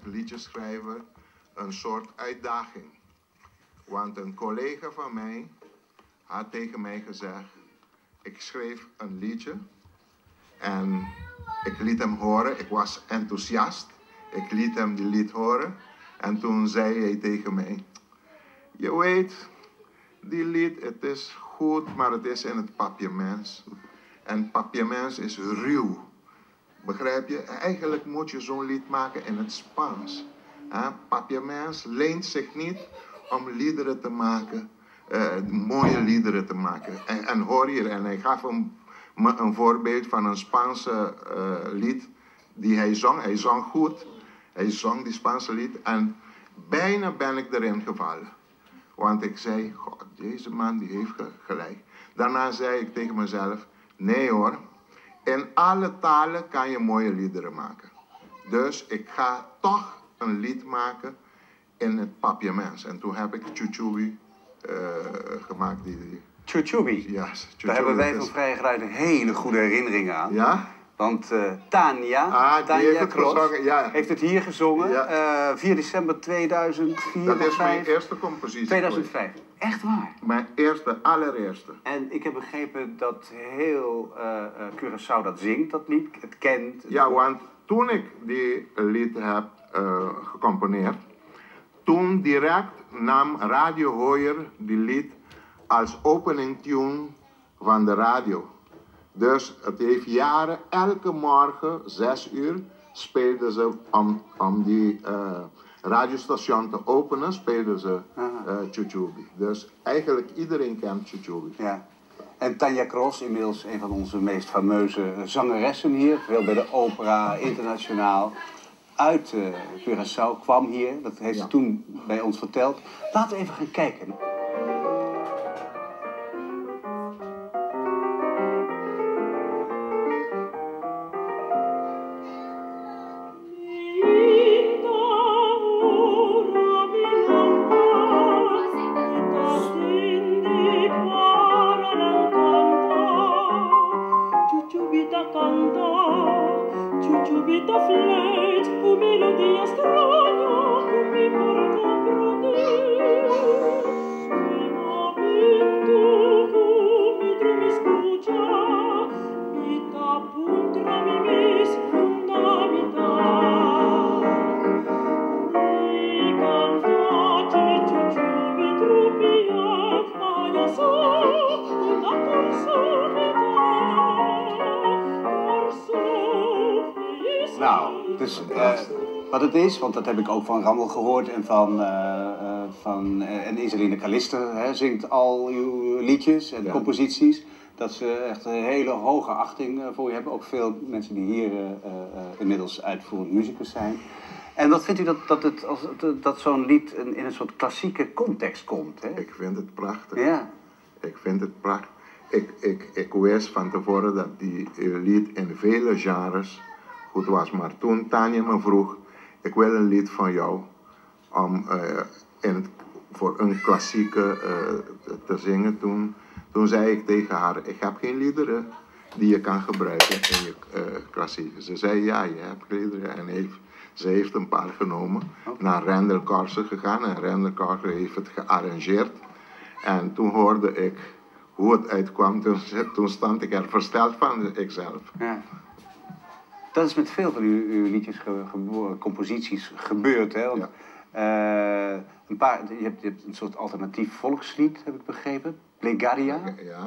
liedjeschrijver een soort uitdaging. Want een collega van mij had tegen mij gezegd, ik schreef een liedje en ik liet hem horen. Ik was enthousiast. Ik liet hem die lied horen en toen zei hij tegen mij, je weet, die lied, het is goed, maar het is in het papiaments. En papiaments is ruw. Begrijp je? Eigenlijk moet je zo'n lied maken in het Spaans. Papiaments leent zich niet om liederen te maken, mooie liederen te maken. En hoor hier, en hij gaf me een voorbeeld van een Spaanse lied die hij zong. Hij zong goed. Hij zong die Spaanse lied en bijna ben ik erin gevallen. Want ik zei, God, deze man die heeft gelijk. Daarna zei ik tegen mezelf, nee hoor, in alle talen kan je mooie liederen maken. Dus ik ga toch een lied maken in het papiaments. En toen heb ik Chuchubi gemaakt. Chuchubi? Ja, daar hebben wij van Vrije Geluid een hele goede herinnering aan. Ja? Want Tania Cross heeft het hier gezongen, ja. 4 december 2004. Dat is mijn eerste compositie. 2005. Echt waar? Mijn allereerste. En ik heb begrepen dat heel Curaçao dat zingt, dat lied, het kent. Ja, want toen ik die lied heb gecomponeerd, toen direct nam Radio Hooier die lied als opening tune van de radio. Dus het heeft jaren, elke morgen, 6 uur, speelden ze om die radiostation te openen, speelden ze Chuchubi. Dus eigenlijk iedereen kent Chuchubi. Ja. En Tania Cross, inmiddels een van onze meest fameuze zangeressen hier, veel bij de opera, internationaal, uit Curaçao, kwam hier. Dat heeft ze toen bij ons verteld. Laten we even gaan kijken. Dus wat het is, want dat heb ik ook van Rammel gehoord en en Iseline Callister zingt al uw liedjes en composities. Dat ze echt een hele hoge achting voor je hebben. Ook veel mensen die hier inmiddels uitvoerend muzikus zijn. En wat vindt u dat zo'n lied in een soort klassieke context komt? Hè? Ik vind het prachtig. Ja. Ik vind het prachtig. Ik wist van tevoren dat die lied in vele genres goed was. Maar toen Tania me vroeg, ik wil een lied van jou om voor een klassieke te zingen. Toen zei ik tegen haar, ik heb geen liederen die je kan gebruiken in je klassieke. Ze zei, ja, je hebt liederen. En ze heeft een paar genomen, naar Randall Carson gegaan. En Randall Carson heeft het gearrangeerd. En toen hoorde ik hoe het uitkwam. Toen stond ik er versteld van, ikzelf. Ja. Dat is met veel van uw liedjes, composities gebeurd, hè? Want, je hebt een soort alternatief volkslied, heb ik begrepen. Plegaria,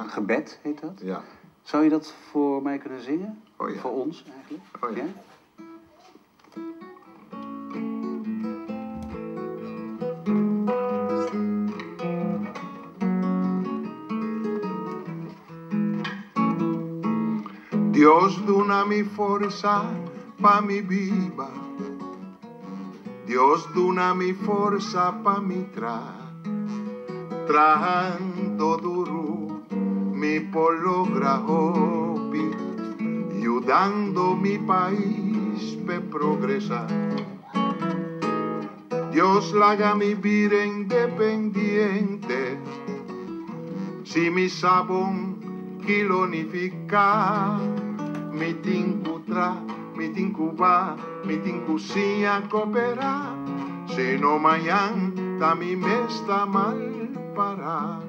gebed heet dat. Ja. Zou je dat voor mij kunnen zingen? Oh, ja. Voor ons eigenlijk? Oh, ja. Ja? Dios duna mi forza pa mi viva. Dios duna mi forza pa mi trabajando duro mi por lograr hobby, ayudando mi país pe progresar. Dios la haga mi vida independiente, si mi sabón kilonificar. Mi tingutra, miting Cuba, miting cozinha coopera. Se no mayan, ta mi mesta mal para.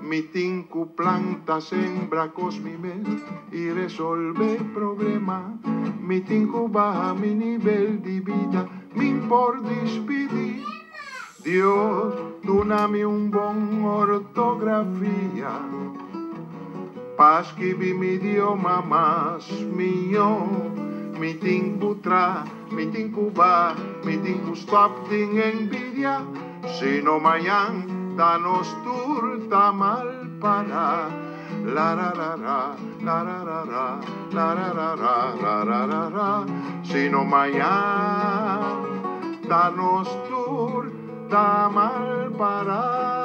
Miting cu planta sembra cos mi mes y resolve problema. Miting Cuba, mi nivel de vida, min por despedir. Dios, dóname un bon ortografía, pas que vi mi idioma más mío. Miting putra, miting Cuba, miting stop ding envidia. Si no mayan, danos turta mal para. La ra ra ra, la ra ra ra, la ra ra ra, la ra ra ra. Si no mayan, danos turta mal para.